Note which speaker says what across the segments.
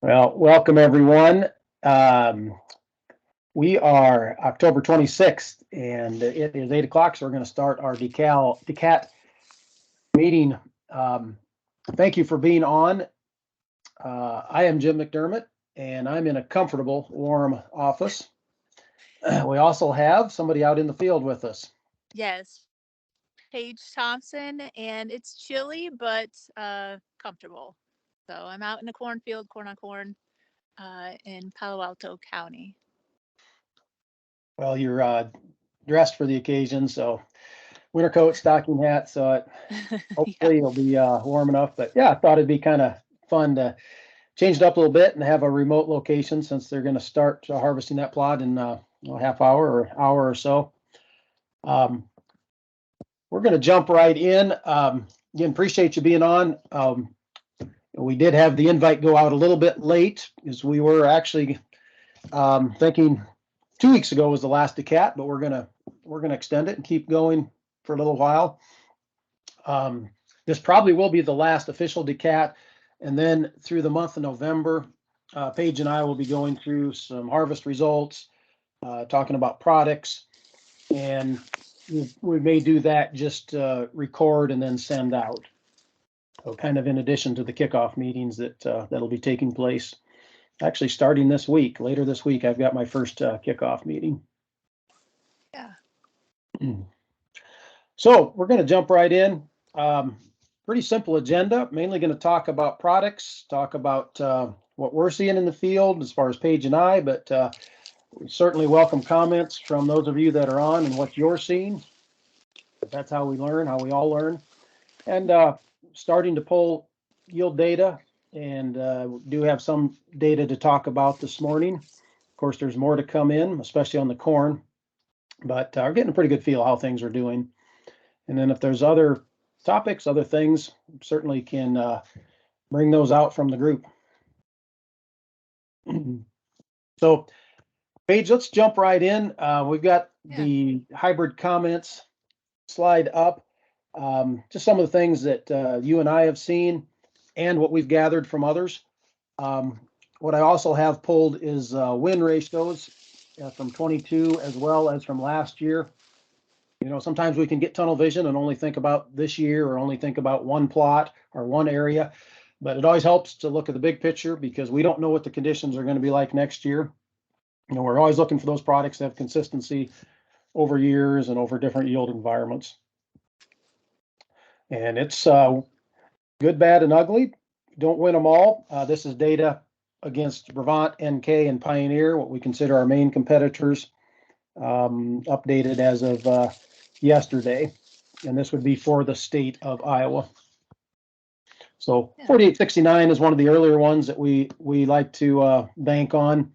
Speaker 1: Well, welcome everyone. Um, we are October 26th and it is 8 o'clock, so we're going to start our DECAT meeting. Um, Thank you for being on. I am Jim McDermott and I'm in a comfortable, warm office. We also have somebody out in the field with us.
Speaker 2: Yes, Paige Thompson, and it's chilly but comfortable. So I'm out in the cornfield, corn on corn, in Palo Alto County.
Speaker 1: Well, you're dressed for the occasion, so winter coat, stocking hat, so
Speaker 2: Yeah,
Speaker 1: hopefully it'll be warm enough. But yeah, I thought it'd be kind of fun to change it up a little bit and have a remote location since they're going to start harvesting that plot in a half hour or hour or so. Um, we're going to jump right in. Again, appreciate you being on. We did have the invite go out a little bit late as we were actually thinking 2 weeks ago was the last DACAT, but we're gonna extend it and keep going for a little while. This probably will be the last official DACAT, and then through the month of November, Paige and I will be going through some harvest results, talking about products, and we may do that just record and then send out. So kind of in addition to the kickoff meetings that'll be taking place. Actually, starting this week, later this week, I've got my first kickoff meeting.
Speaker 2: yeah,
Speaker 1: So we're going to jump right in. Pretty simple agenda. Mainly going to talk about products, talk about what we're seeing in the field as far as Paige and I, but we certainly welcome comments from those of you that are on and what you're seeing. That's how we learn, how we all learn. And starting to pull yield data, and do have some data to talk about this morning. Of course, there's more to come in, especially on the corn, but we're getting a pretty good feel how things are doing. And then if there's other topics, other things, certainly can bring those out from the group. So, Paige, let's jump right in. We've got
Speaker 2: yeah.
Speaker 1: the hybrid comments slide up. Just some of the things that you and I have seen and what we've gathered from others. What I also have pulled is win ratios from 22 as well as from last year. You know, sometimes we can get tunnel vision and only think about this year or only think about one plot or one area, but it always helps to look at the big picture because we don't know what the conditions are going to be like next year. You know, we're always looking for those products that have consistency over years and over different yield environments. And it's good, bad, and ugly. Don't win them all. This is data against Brevant, NK, and Pioneer, what we consider our main competitors, updated as of yesterday. And this would be for the state of Iowa. So
Speaker 2: Yeah.
Speaker 1: 4869 is one of the earlier ones that we like to bank on.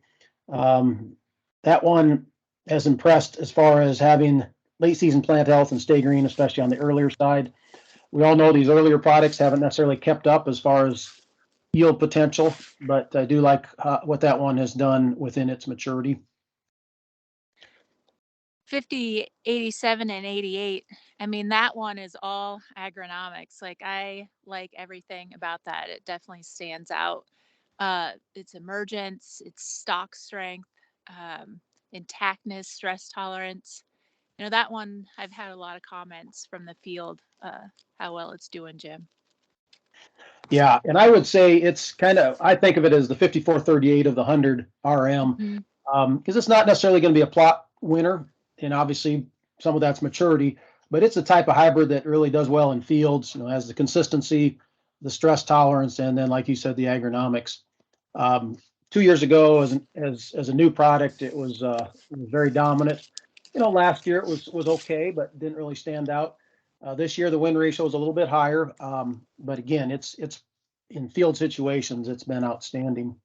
Speaker 1: That one has impressed as far as having late season plant health and stay green, especially on the earlier side. We all know these earlier products haven't necessarily kept up as far as yield potential, but I do like what that one has done within its maturity.
Speaker 2: 50, 87, and 88. I mean, that one is all agronomics. Like, I like everything about that. It definitely stands out. Its emergence, its stock strength, um, intactness, stress tolerance. That one, I've had a lot of comments from the field, how well it's doing, Jim.
Speaker 1: Yeah, and I would say it's kind of, I think of it as the 5438 of the 100 RM,
Speaker 2: Hmm.
Speaker 1: because it's not necessarily going to be a plot winner, and obviously some of that's maturity, but it's a type of hybrid that really does well in fields, you know, has the consistency, the stress tolerance, and then, like you said, the agronomics. 2 years ago, as a new product, it was very dominant. You know, last year it was okay, but didn't really stand out. This year the win ratio is a little bit higher, but again, it's in field situations it's been outstanding.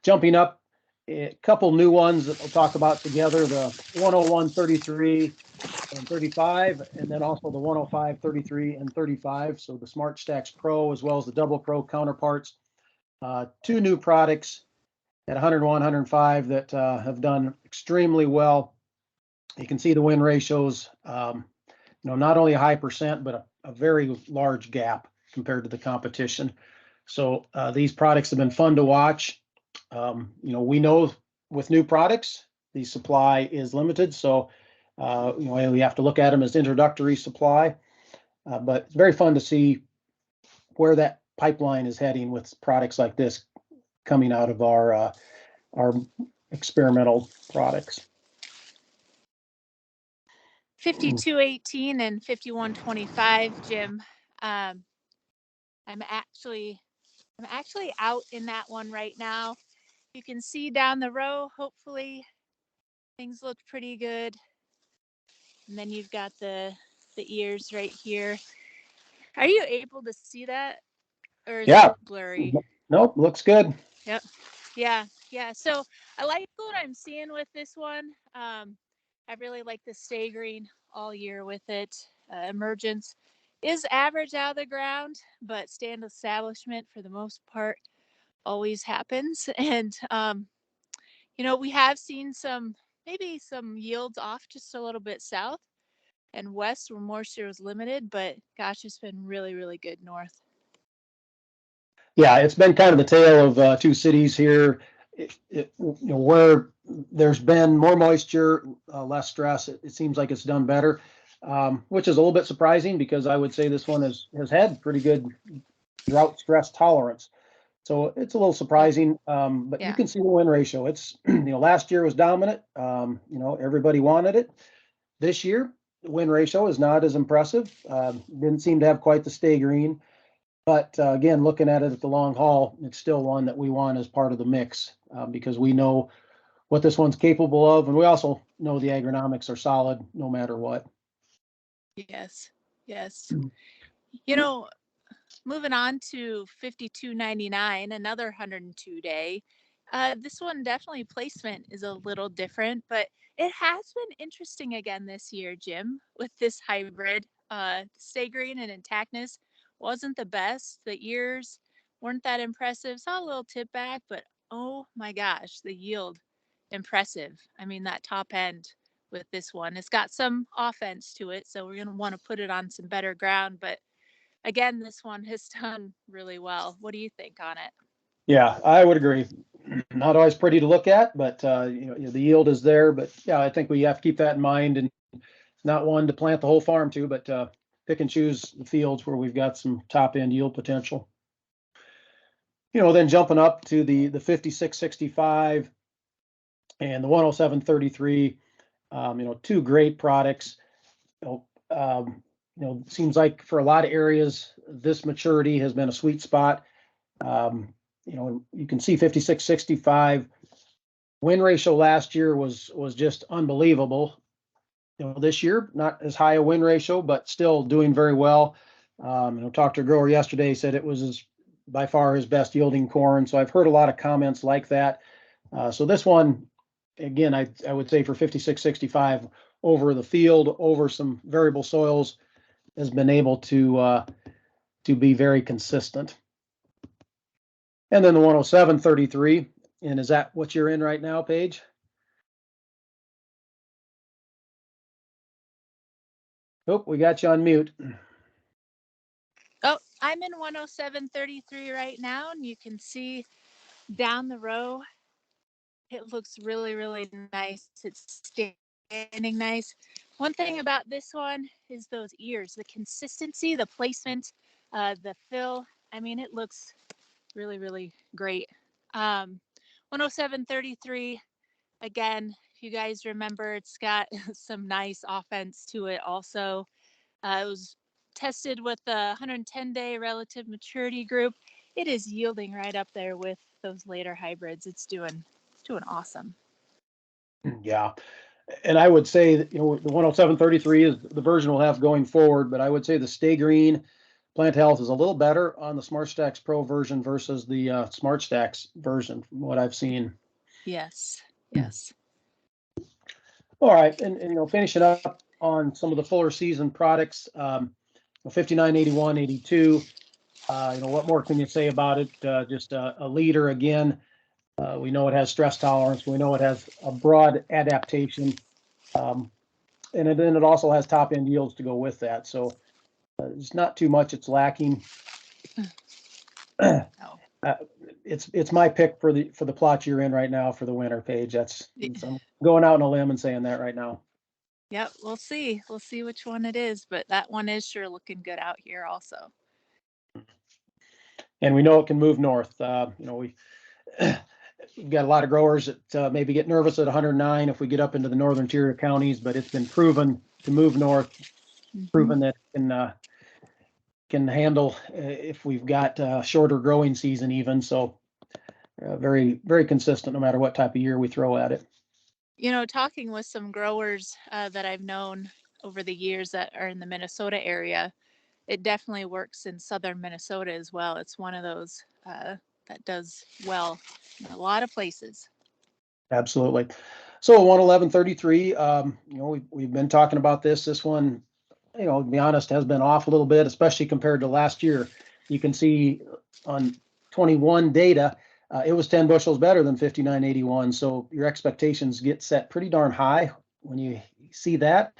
Speaker 1: Jumping up, a couple new ones that we'll talk about together: the 101, 33, and 35, and then also the 105, 33, and 35. So the Smart Stacks Pro as well as the Double Pro counterparts. Two new products at 101, 105 that have done extremely well. You can see the win ratios, not only a high percent, but a very large gap compared to the competition. So these products have been fun to watch. We know with new products, the supply is limited. So, we have to look at them as introductory supply. But it's very fun to see where that pipeline is heading with products like this coming out of our experimental products.
Speaker 2: 5218 and 5125, Jim. Um, I'm actually out in that one right now. You can see down the row, hopefully things look pretty good. And then you've got the ears right here. Are you able to see that? Or is
Speaker 1: Yeah.
Speaker 2: it blurry?
Speaker 1: Nope, looks good.
Speaker 2: Yep. Yeah. So I like what I'm seeing with this one. I really like the stay green all year with it. Emergence is average out of the ground, but stand establishment for the most part always happens. And we have seen maybe some yields off just a little bit south and west where moisture was limited, but gosh, it's been really, really good north.
Speaker 1: Yeah, it's been kind of the tale of two cities here. Where there's been more moisture, less stress, it seems like it's done better, which is a little bit surprising because I would say this one has had pretty good drought stress tolerance. So it's a little surprising, but you can see the win ratio. It's, last year was dominant. Everybody wanted it. This year, the win ratio is not as impressive. Didn't seem to have quite the stay green. But again, looking at it at the long haul, it's still one that we want as part of the mix because we know what this one's capable of. And we also know the agronomics are solid no matter what.
Speaker 2: Yes. You know, moving on to 5299, another 102 day. This one definitely placement is a little different, but it has been interesting again this year, Jim, with this hybrid. Stay green and intactness wasn't the best. The ears weren't that impressive. Saw a little tip back, but oh my gosh, the yield impressive. I mean, that top end with this one, it's got some offense to it, so we're going to want to put it on some better ground, but again, this one has done really well. What do you think on it?
Speaker 1: Yeah, I would agree. Not always pretty to look at, but the yield is there. But yeah, I think we have to keep that in mind, and not one to plant the whole farm to, but pick and choose the fields where we've got some top end yield potential. Then jumping up to the 5665 and the 10733, two great products. Seems like for a lot of areas, this maturity has been a sweet spot. You can see 5665 win ratio last year was just unbelievable. This year, not as high a win ratio, but still doing very well. Talked to a grower yesterday, said it was by far his best yielding corn. So I've heard a lot of comments like that. So this one, again, I would say for 5665 over the field, over some variable soils, has been able to be very consistent. And then the 10733, and is that what you're in right now, Paige? Oh, we got you on mute.
Speaker 2: Oh, I'm in 10733 right now, and you can see down the row, it looks really, really nice. It's standing nice. One thing about this one is those ears, the consistency, the placement, the fill. I mean, it looks really, really great. 10733, again, if you guys remember, it's got some nice offense to it also. It was tested with the 110-day relative maturity group. It is yielding right up there with those later hybrids. It's doing awesome.
Speaker 1: Yeah. And I would say that, the 10733 is the version we'll have going forward, but I would say the Stay Green plant health is a little better on the Smart Stacks Pro version versus the Smart Stacks version from what I've seen.
Speaker 2: Yes.
Speaker 1: All right. And finishing up on some of the fuller season products, 59, 81, 82. What more can you say about it? Just a leader again. We know it has stress tolerance. We know it has a broad adaptation. And then it also has top end yields to go with that. So it's not too much it's lacking.
Speaker 2: Oh,
Speaker 1: it's my pick for the plot you're in right now for the winter, Paige. I'm going out on a limb and saying that right now.
Speaker 2: yep. We'll see. We'll see which one it is, but that one is sure looking good out here also.
Speaker 1: And we know it can move north. We've got a lot of growers that maybe get nervous at 109 if we get up into the northern interior counties, but it's been proven to move north, proven that it can handle if we've got a shorter growing season even. So very, very consistent no matter what type of year we throw at it.
Speaker 2: Talking with some growers that I've known over the years that are in the Minnesota area, it definitely works in southern Minnesota as well. It's one of those that does well in a lot of places.
Speaker 1: Absolutely. So 111.33, we've been talking about this one, to be honest, has been off a little bit, especially compared to last year. You can see on 21 data, it was 10 bushels better than 59.81. So your expectations get set pretty darn high when you see that.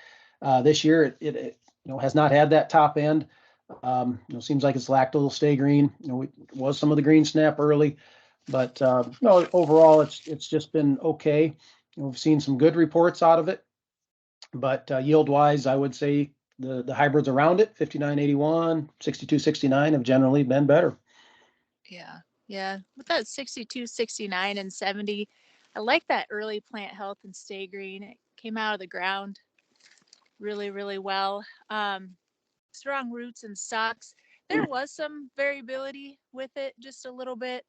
Speaker 1: This year, it has not had that top end. Seems like it's lacked a little stay green. It was some of the green snap early, but no, overall, it's just been okay. We've seen some good reports out of it, but yield wise, I would say the hybrids around it, 59.81, 62.69 have generally been better.
Speaker 2: Yeah. Yeah. With that 62, 69, and 70, I like that early plant health and stay green. It came out of the ground really, really well. Strong roots and stalks. There was some variability with it, just a little bit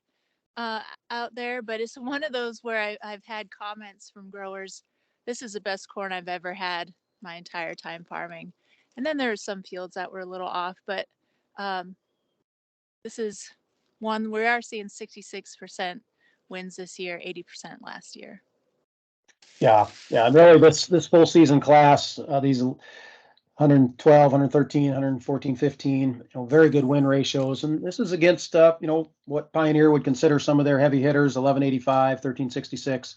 Speaker 2: uh, out there, but it's one of those where I've had comments from growers. This is the best corn I've ever had my entire time farming. And then there are some fields that were a little off, but um, this is one we are seeing 66% wins this year, 80% last year.
Speaker 1: Yeah, and really this full season class, these 112, 113, 114, 15, very good win ratios. And this is against, what Pioneer would consider some of their heavy hitters, 1185, 1366.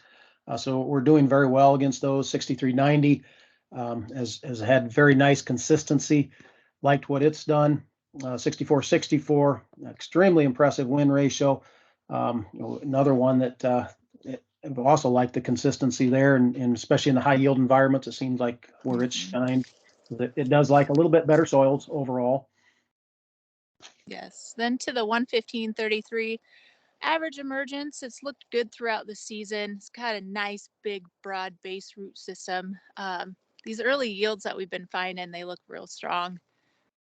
Speaker 1: So we're doing very well against those. 6390 has had very nice consistency, liked what it's done. 6464, extremely impressive win ratio. Another one that I've also liked the consistency there, and especially in the high yield environments, it seems like where it's shined. It does like a little bit better soils overall.
Speaker 2: Yes. Then to the 115.33 average emergence, it's looked good throughout the season. It's got a nice, big, broad base root system. These early yields that we've been finding, they look real strong.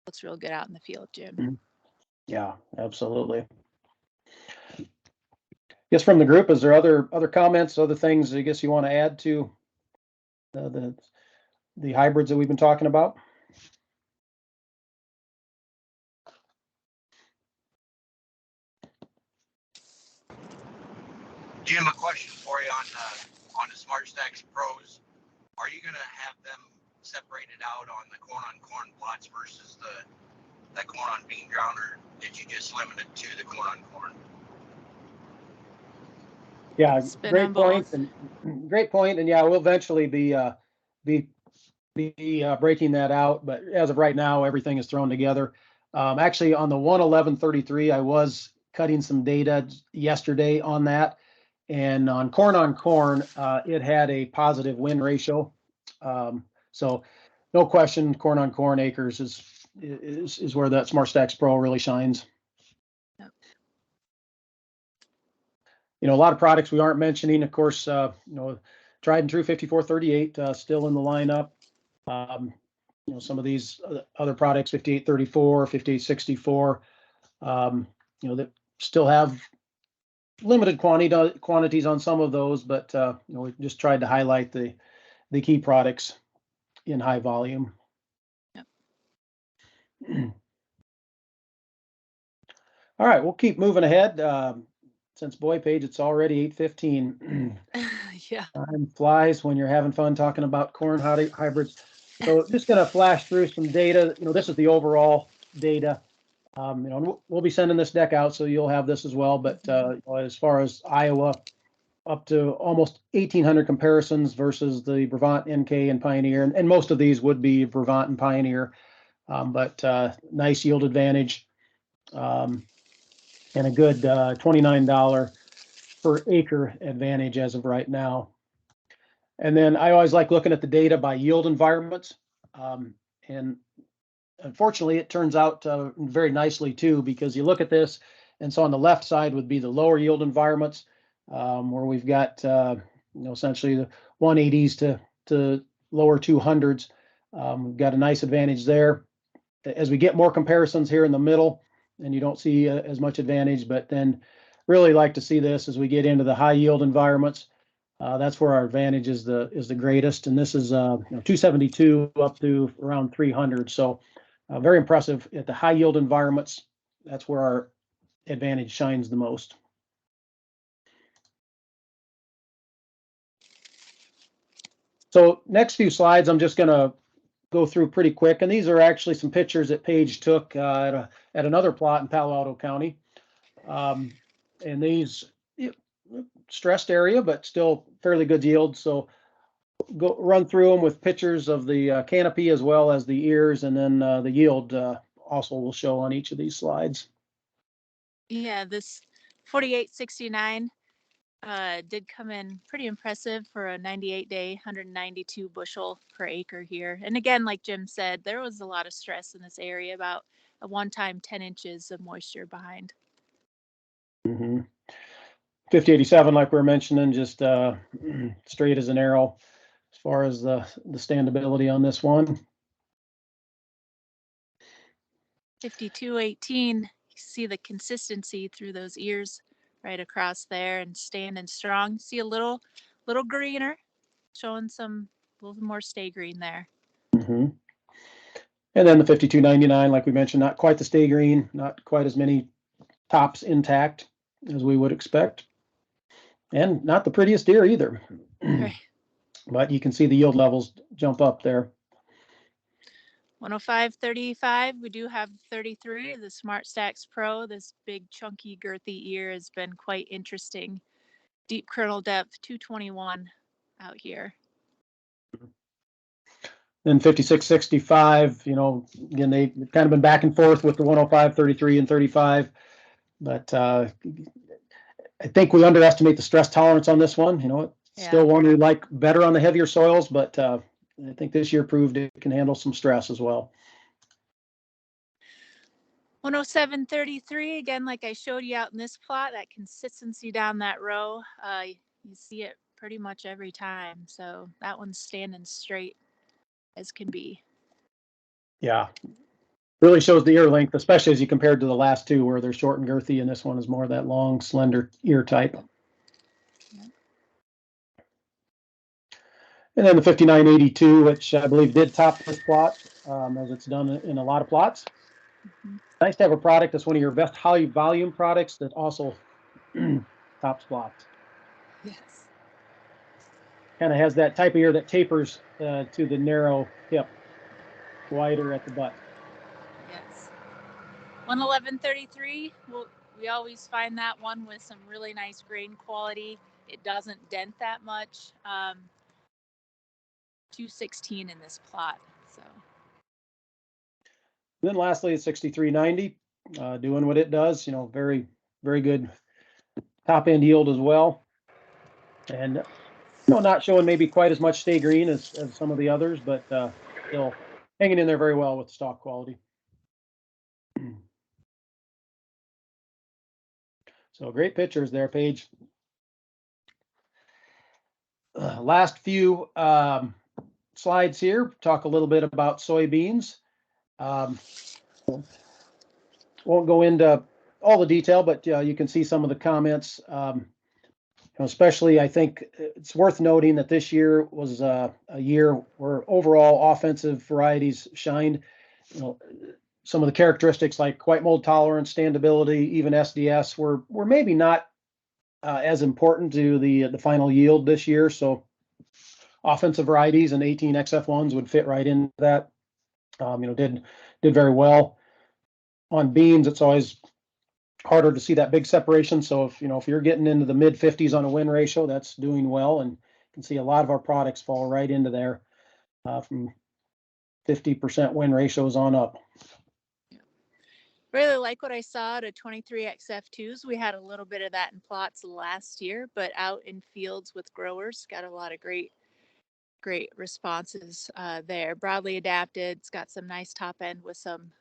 Speaker 2: Looks real good out in the field, Jim.
Speaker 1: Yeah, absolutely. Yes, from the group, is there other comments, other things I guess you want to add to the hybrids that we've been talking about?
Speaker 3: Jim, a question for you on the Smart Stacks Pros. Are you going to have them separated out on the corn plots versus the corn on bean ground, or did you just limit it to the corn on corn?
Speaker 1: Yeah,
Speaker 2: great point.
Speaker 1: And yeah, we'll eventually be breaking that out. But as of right now, everything is thrown together. Actually, on the 111.33, I was cutting some data yesterday on that. And on corn, it had a positive win ratio. So no question, corn on corn acres is where that Smart Stacks Pro really shines.
Speaker 2: Yep.
Speaker 1: A lot of products we aren't mentioning, of course, tried and true 5438 still in the lineup. Some of these other products, 5834, 5864, that still have limited quantities on some of those, but we just tried to highlight the key products in high volume.
Speaker 2: Yep.
Speaker 1: All right, we'll keep moving ahead. Since boy, Paige, it's already 8:15.
Speaker 2: Yeah.
Speaker 1: Time flies when you're having fun talking about corn hybrids. So just going to flash through some data. This is the overall data. We'll be sending this deck out, so you'll have this as well. But as far as Iowa, up to almost 1,800 comparisons versus the Brevant, NK, and Pioneer, and most of these would be Brevant and Pioneer. But nice yield advantage. and a good $29 per acre advantage as of right now. And then I always like looking at the data by yield environments. And unfortunately, it turns out very nicely too, because you look at this, and so on the left side would be the lower yield environments, where we've got essentially the 180s to lower 200s. We've got a nice advantage there. As we get more comparisons here in the middle, and you don't see as much advantage, but then really like to see this as we get into the high yield environments. That's where our advantage is the greatest, and this is 272 up to around 300. So very impressive at the high yield environments. That's where our advantage shines the most. So next few slides, I'm just going to go through pretty quick, and these are actually some pictures that Paige took at another plot in Palo Alto County, and these stressed area, but still fairly good yield. So go run through them with pictures of the canopy as well as the ears, and then the yield also will show on each of these slides.
Speaker 2: Yeah, this 4869 did come in pretty impressive for a 98-day, 192 bushel per acre here. And again, like Jim said, there was a lot of stress in this area, about a one-time 10 inches of moisture behind.
Speaker 1: 5087, like we were mentioning, just straight as an arrow as far as the standability on this one.
Speaker 2: 5218, you see the consistency through those ears right across there and standing strong. See a little greener, showing some a little more stay green there.
Speaker 1: And then the 5299, like we mentioned, not quite the stay green, not quite as many tops intact as we would expect, and not the prettiest deer either.
Speaker 2: Right.
Speaker 1: But you can see the yield levels jump up there.
Speaker 2: 105.35, we do have 33, the Smart Stacks Pro. This big, chunky, girthy ear has been quite interesting. Deep kernel depth, 221 out here.
Speaker 1: Then 5665, again, they've kind of been back and forth with the 105, 33, and 35. But I think we underestimate the stress tolerance on this one. It's still one we like better on the heavier soils, but I think this year proved it can handle some stress as well.
Speaker 2: 107.33, again, like I showed you out in this plot, that consistency down that row, you see it pretty much every time. So that one's standing straight as can be.
Speaker 1: Yeah, really shows the ear length, especially as you compared to the last two where they're short and girthy, and this one is more that long, slender ear type. Yeah. And then the 5982, which I believe did top this plot, as it's done in a lot of plots. Nice to have a product that's one of your best high volume products that also tops plots.
Speaker 2: Yes.
Speaker 1: Kind of has that type of ear that tapers to the narrow hip, wider at the butt.
Speaker 2: Yes. 111.33, we always find that one with some really nice grain quality. It doesn't dent that much. 216 in this plot. So.
Speaker 1: And then lastly, 6390, doing what it does. Very, very good top end yield as well, and not showing maybe quite as much stay green as some of the others, but still hanging in there very well with the stock quality. So great pictures there, Paige. Last few slides here, talk a little bit about soybeans. Won't go into all the detail, but you can see some of the comments. Especially, I think it's worth noting that this year was a year where overall offensive varieties shined. Some of the characteristics like white mold tolerance, standability, even SDS were maybe not as important to the final yield this year. So offensive varieties and 18 XF1s would fit right into that. Did very well. On beans, it's always harder to see that big separation. So if you're getting into the mid 50s on a win ratio, that's doing well, and you can see a lot of our products fall right into there from 50% win ratios on up.
Speaker 2: Really like what I saw at 23XF2s. We had a little bit of that in plots last year, but out in fields with growers, got a lot of great responses there. Broadly adapted. It's got some nice top end with some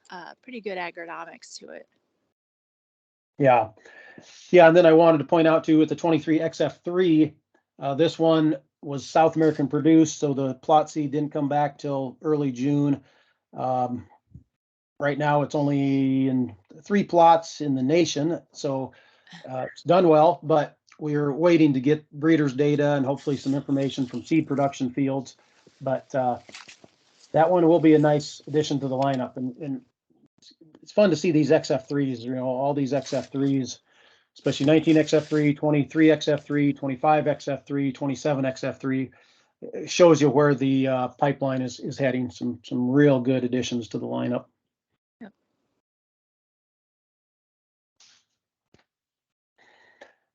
Speaker 2: pretty good agronomics to it.
Speaker 1: Yeah. Yeah. And then I wanted to point out too, with the 23XF3, this one was South American produced, so the plot seed didn't come back till early June. Right now it's only in 3 plots in the nation, so it's done well, but we're waiting to get breeders data and hopefully some information from seed production fields. But that one will be a nice addition to the lineup, and it's fun to see these XF3s, all these XF3s, especially 19XF3, 23XF3, 25XF3, 27XF3. It shows you where the pipeline is heading. Some real good additions to the lineup.
Speaker 2: Yep.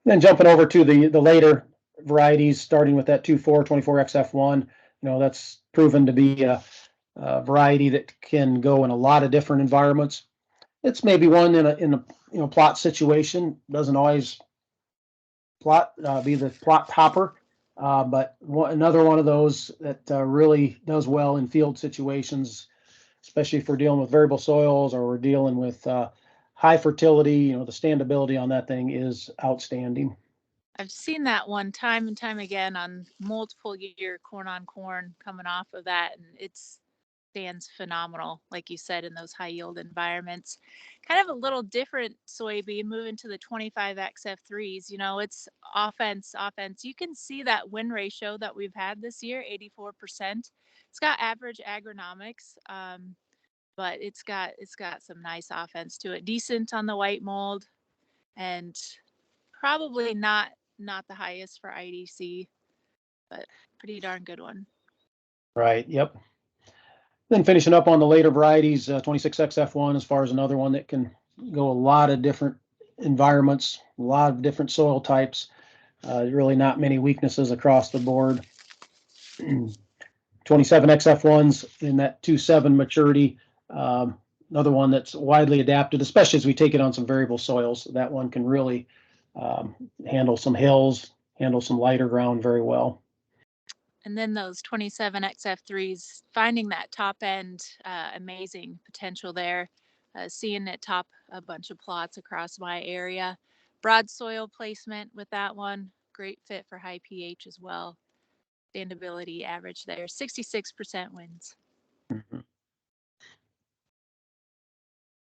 Speaker 1: Then jumping over to the later varieties, starting with that 2.4, 24XF1, that's proven to be a variety that can go in a lot of different environments. It's maybe one in a plot situation, doesn't always be the plot topper, but another one of those that really does well in field situations, especially if we're dealing with variable soils or we're dealing with high fertility. The standability on that thing is outstanding.
Speaker 2: I've seen that one time and time again on multiple year corn on corn coming off of that, and it stands phenomenal, like you said, in those high yield environments. Kind of a little different soybean, moving to the 25XF3s. It's offense. You can see that win ratio that we've had this year, 84%. It's got average agronomics, but it's got some nice offense to it. Decent on the white mold, and probably not the highest for IDC, but pretty darn good one.
Speaker 1: Right. Yep. Then finishing up on the later varieties, 26XF1 as far as another one that can go a lot of different environments, a lot of different soil types. Really not many weaknesses across the board. 27XF1s in that 2.7 maturity. Another one that's widely adapted, especially as we take it on some variable soils. That one can really handle some hills, handle some lighter ground very well.
Speaker 2: And then those 27XF3s, finding that top end, amazing potential there. Seeing it top a bunch of plots across my area. Broad soil placement with that one. Great fit for high pH as well. Standability average there, 66% wins.
Speaker 1: Mm-hmm.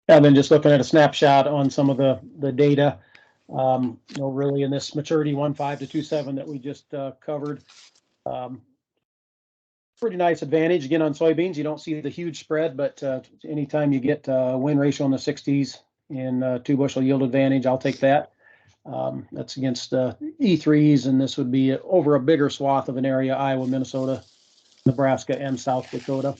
Speaker 1: And then just looking at a snapshot on some of the data, really in this maturity 1.5 to 2.7 that we just covered. Pretty nice advantage again on soybeans. You don't see the huge spread, but anytime you get win ratio in the 60s and 2 bushel yield advantage, I'll take that. That's against E3s, and this would be over a bigger swath of an area: Iowa, Minnesota, Nebraska, and South Dakota.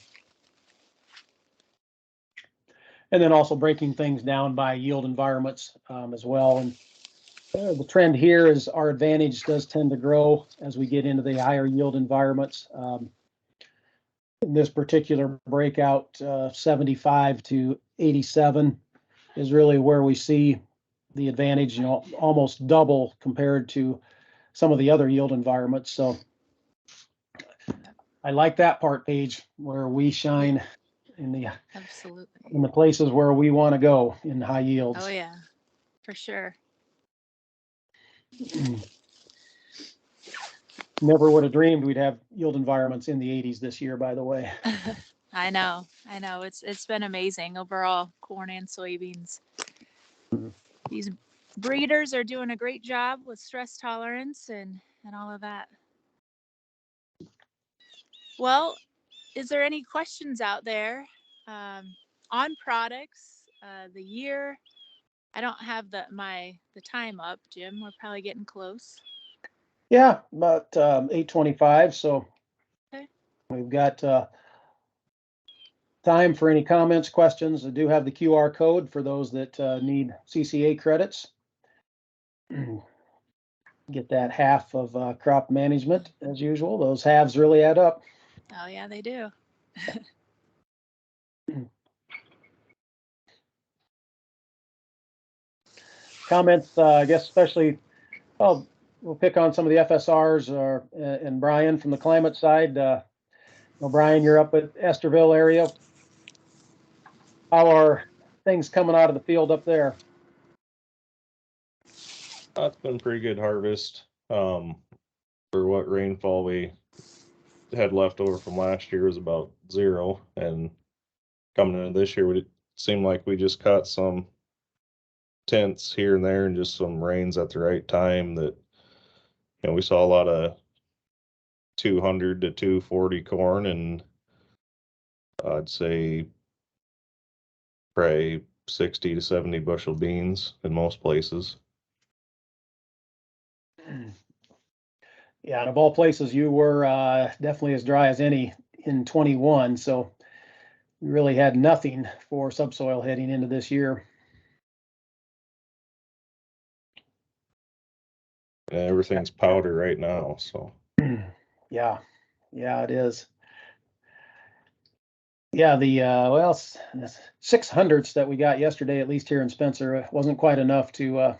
Speaker 1: And then also breaking things down by yield environments as well. And the trend here is our advantage does tend to grow as we get into the higher yield environments. In this particular breakout, 75 to 87 is really where we see the advantage, almost double compared to some of the other yield environments. So I like that part, Paige, where we shine in the places where we want to go in high yields.
Speaker 2: Oh yeah, for sure.
Speaker 1: Never would have dreamed we'd have yield environments in the 80s this year, by the way.
Speaker 2: I know. It's been amazing overall, corn and soybeans. Mm-hmm. These breeders are doing a great job with stress tolerance and all of that. Well, is there any questions out there on products, the year? I don't have the time up, Jim. We're probably getting close.
Speaker 1: Yeah, about 8:25. So okay. We've got time for any comments, questions. I do have the QR code for those that need CCA credits. Get that half of crop management as usual. Those halves really add up.
Speaker 2: Oh yeah, they do.
Speaker 1: comments, I guess, especially, well, we'll pick on some of the FSRs and Brian from the climate side. Well, Brian, you're up at Esterville area. How are things coming out of the field up there?
Speaker 4: It's been pretty good harvest. For what rainfall we had left over from last year was about 0, and coming into this year, it seemed like we just caught some tenths here and there and just some rains at the right time that, we saw a lot of 200 to 240 corn, and I'd say probably 60 to 70 bushel beans in most places.
Speaker 1: Yeah, and of all places, you were definitely as dry as any in 21, so we really had nothing for subsoil heading into this year.
Speaker 4: And everything's powder right now, so.
Speaker 1: Yeah, it is. Yeah, the 600ths that we got yesterday, at least here in Spencer, wasn't quite enough to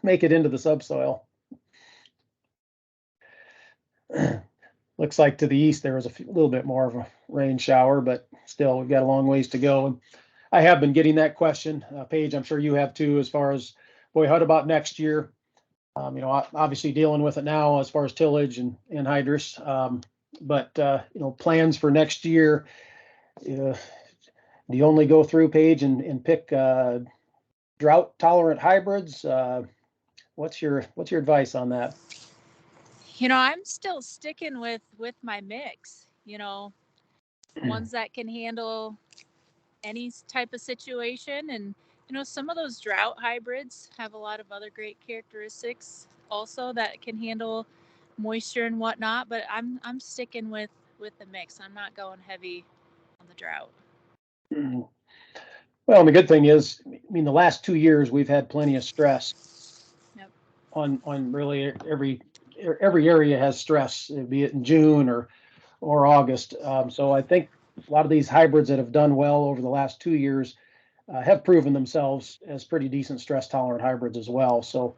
Speaker 1: make it into the subsoil. Looks like to the east there was a little bit more of a rain shower, but still we've got a long ways to go. And I have been getting that question, Paige, I'm sure you have too, as far as, boy, what about next year? Obviously dealing with it now as far as tillage and hydrous, but plans for next year. Do you only go through, Paige, and pick drought tolerant hybrids? What's your advice on that?
Speaker 2: I'm still sticking with my mix, ones that can handle any type of situation. And, some of those drought hybrids have a lot of other great characteristics also that can handle moisture and whatnot. But I'm sticking with the mix. I'm not going heavy on the drought.
Speaker 1: Well, and the good thing is, the last 2 years we've had plenty of stress.
Speaker 2: Yep.
Speaker 1: On really every area has stress, be it in June or August. So I think a lot of these hybrids that have done well over the last 2 years have proven themselves as pretty decent stress tolerant hybrids as well. So,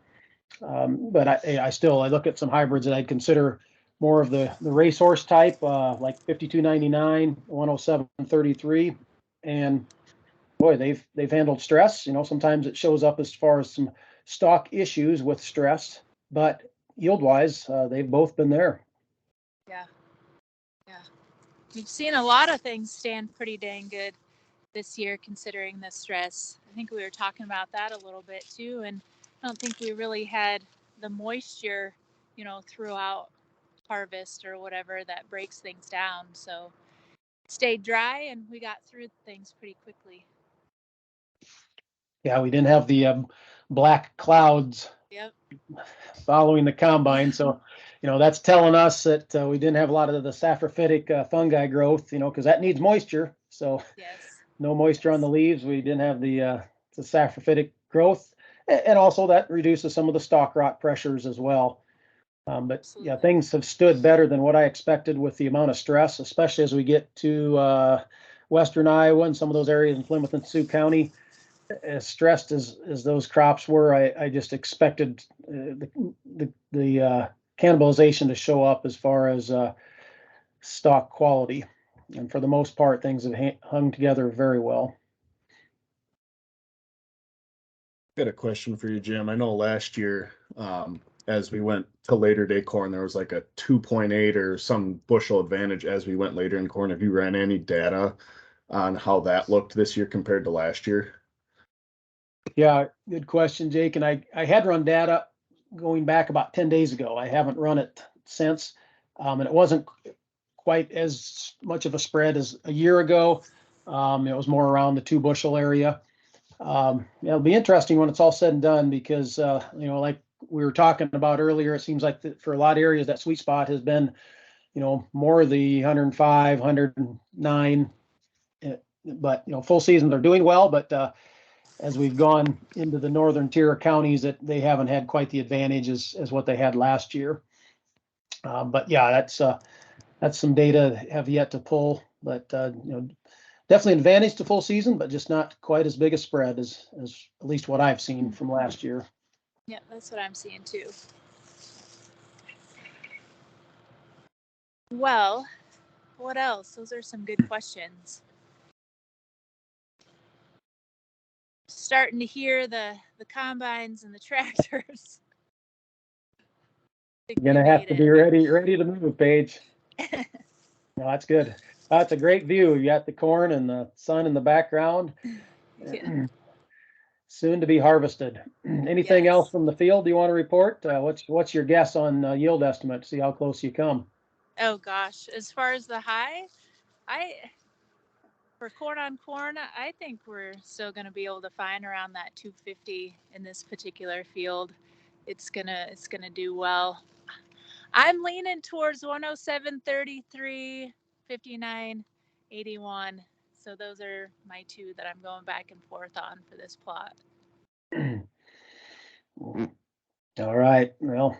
Speaker 1: but I look at some hybrids that I'd consider more of the racehorse type, like 5299, 10733, and boy, they've handled stress. Sometimes it shows up as far as some stock issues with stress, but yield wise, they've both been there.
Speaker 2: Yeah. We've seen a lot of things stand pretty dang good this year, considering the stress. I think we were talking about that a little bit too, and I don't think we really had the moisture, throughout harvest or whatever that breaks things down. So it stayed dry and we got through things pretty quickly.
Speaker 1: Yeah, we didn't have the black clouds
Speaker 2: Yep.
Speaker 1: following the combine. So, that's telling us that we didn't have a lot of the saprophytic fungi growth, because that needs moisture. So
Speaker 2: Yes.
Speaker 1: No moisture on the leaves. We didn't have the saprophytic growth. And also that reduces some of the stalk rot pressures as well. But
Speaker 2: Absolutely.
Speaker 1: yeah, things have stood better than what I expected with the amount of stress, especially as we get to western Iowa and some of those areas in Plymouth and Sioux County. As stressed as those crops were, I just expected the cannibalization to show up as far as stock quality. And for the most part, things have hung together very well.
Speaker 5: Got a question for you, Jim. I know last year, as we went to later day corn, there was like a 2.8 or some bushel advantage as we went later in corn. Have you ran any data on how that looked this year compared to last year?
Speaker 1: Yeah, good question, Jake. And I had run data going back about 10 days ago. I haven't run it since. And it wasn't quite as much of a spread as a year ago. It was more around the 2 bushel area. It'll be interesting when it's all said and done because, like we were talking about earlier, it seems like for a lot of areas that sweet spot has been, more the 105, 109. But, full season they're doing well. But as we've gone into the northern tier of counties, that they haven't had quite the advantage as what they had last year. But yeah, that's some data have yet to pull. But definitely an advantage to full season, but just not quite as big a spread as at least what I've seen from last year.
Speaker 2: Yeah, that's what I'm seeing too. Well, what else? Those are some good questions. Starting to hear the combines and the tractors.
Speaker 1: You're gonna have to be ready to move, Paige. No, that's good. That's a great view. You got the corn and the sun in the background.
Speaker 2: Yeah.
Speaker 1: Soon to be harvested. Anything
Speaker 2: Yes.
Speaker 1: else from the field you want to report? What's your guess on yield estimate? See how close you come.
Speaker 2: Oh gosh, as far as the high, for corn on corn, I think we're still going to be able to find around that 250 in this particular field. It's gonna do well. I'm leaning towards 107.33, 59, 81. So those are my two that I'm going back and forth on for this plot.
Speaker 1: All right. Well,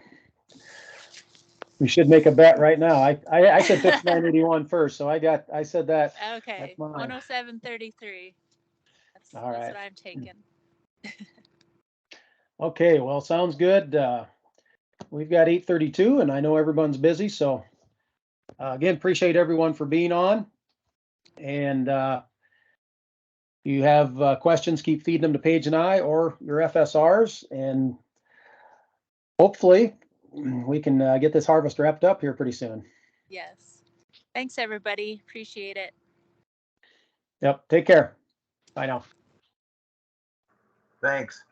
Speaker 1: we should make a bet right now. I said 59.81 first, so I said that.
Speaker 2: Okay,
Speaker 1: That's mine.
Speaker 2: 107.33. That's
Speaker 1: right.
Speaker 2: what I'm taking.
Speaker 1: Okay, well, sounds good. We've got 8:32, and I know everyone's busy, so again, appreciate everyone for being on. And you have questions, keep feeding them to Paige and I or your FSRs, and hopefully we can get this harvest wrapped up here pretty soon.
Speaker 2: Yes. Thanks, everybody. Appreciate it.
Speaker 1: Yep. Take care. Bye now.
Speaker 6: Thanks.